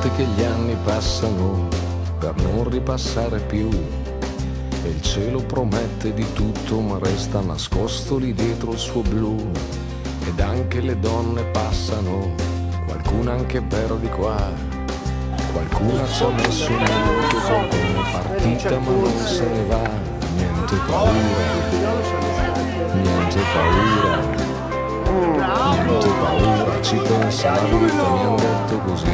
parte che gli anni passano per non ripassare più, e il cielo promette di tutto ma resta nascosto lì dietro il suo blu. Ed anche le donne passano, qualcuna anche per di qua, qualcuna ci ha messo un minuto, qualcuno è partita ma non se ne va. Niente paura, niente paura, niente paura, ci pensa la vita, mi han detto così.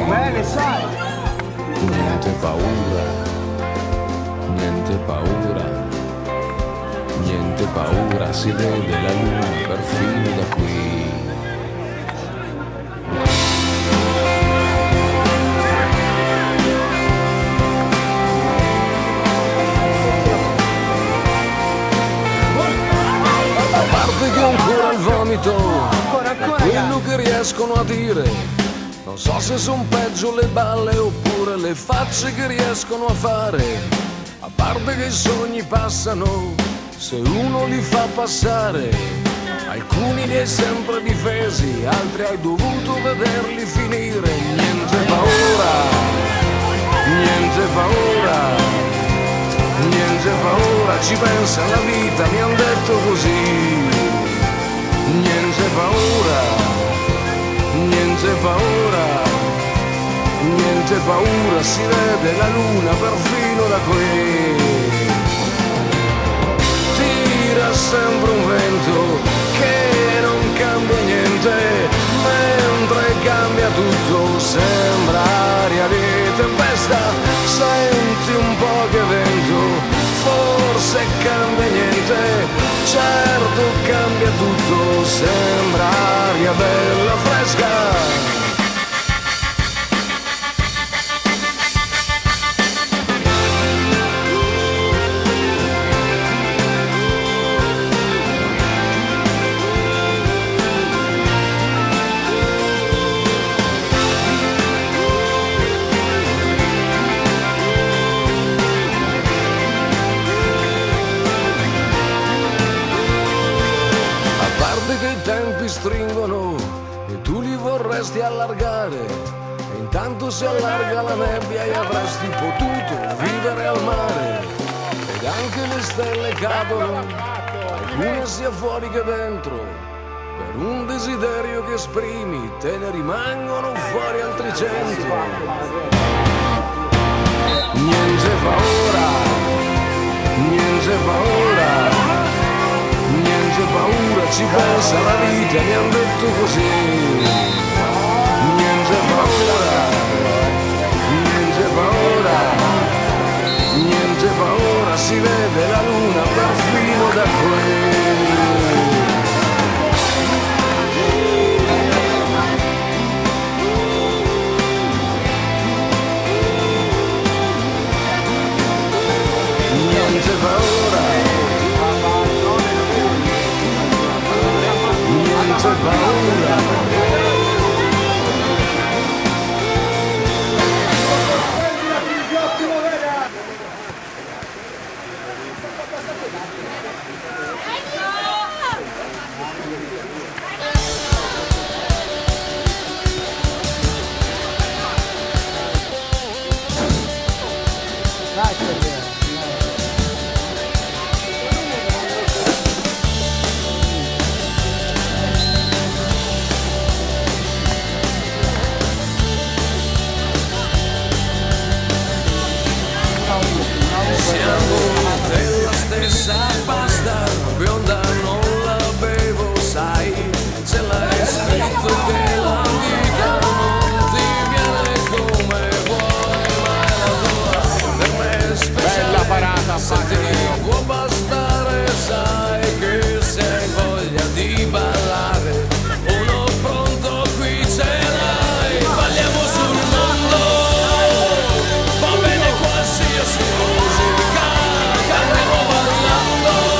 Niente paura, niente paura, niente paura, si vede la luna perfino da qui. A parte che ancora il vomito, quello che riescono a dire, non so se son peggio le balle oppure le facce che riescono a fare. A parte che i sogni passano, se uno li fa passare, alcuni li hai sempre difesi, altri hai dovuto vederli finire. Niente paura, niente paura, niente paura, ci pensa la vita, mi han detto così. Niente paura, niente paura, niente paura, si vede la luna perfino da qui. Tira sempre un vento che non cambia niente, mentre cambia tutto sembra aria di tempesta. Senti un po' che vento, forse cambia niente, certo cambia tutto, sembra aria bella fresca. Stringono e tu li vorresti allargare, e intanto si allarga la nebbia e avresti potuto vivere al mare. Ed anche le stelle cadono, alcune sia fuori che dentro, per un desiderio che esprimi te ne rimangono fuori altri 100. Niente paura, niente paura, niente paura, ci pensa la vita, mi han detto così. Niente paura, niente paura, niente paura, si vede la luna perfino da qui. Niente paura, niente paura. Qualsiasi musica, cambiamo ballando.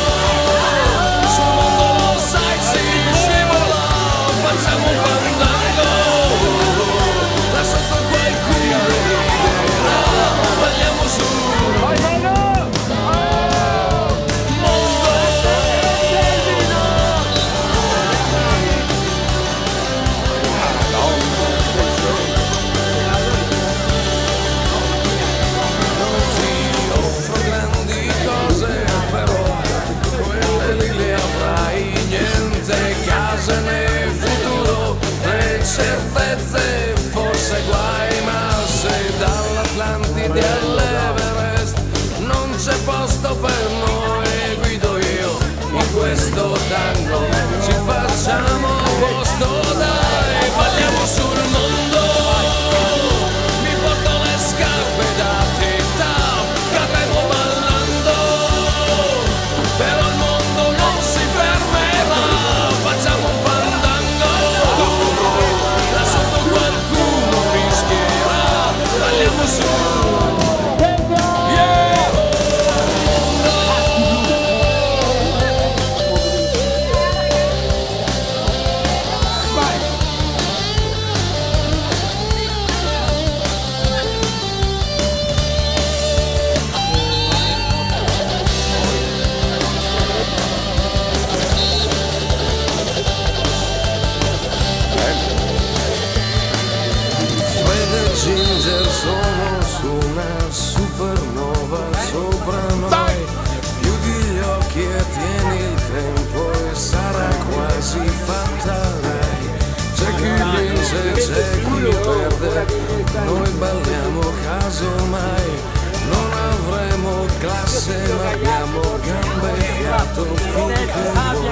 classe, ma abbiamo gambe e fiato finché vuoi.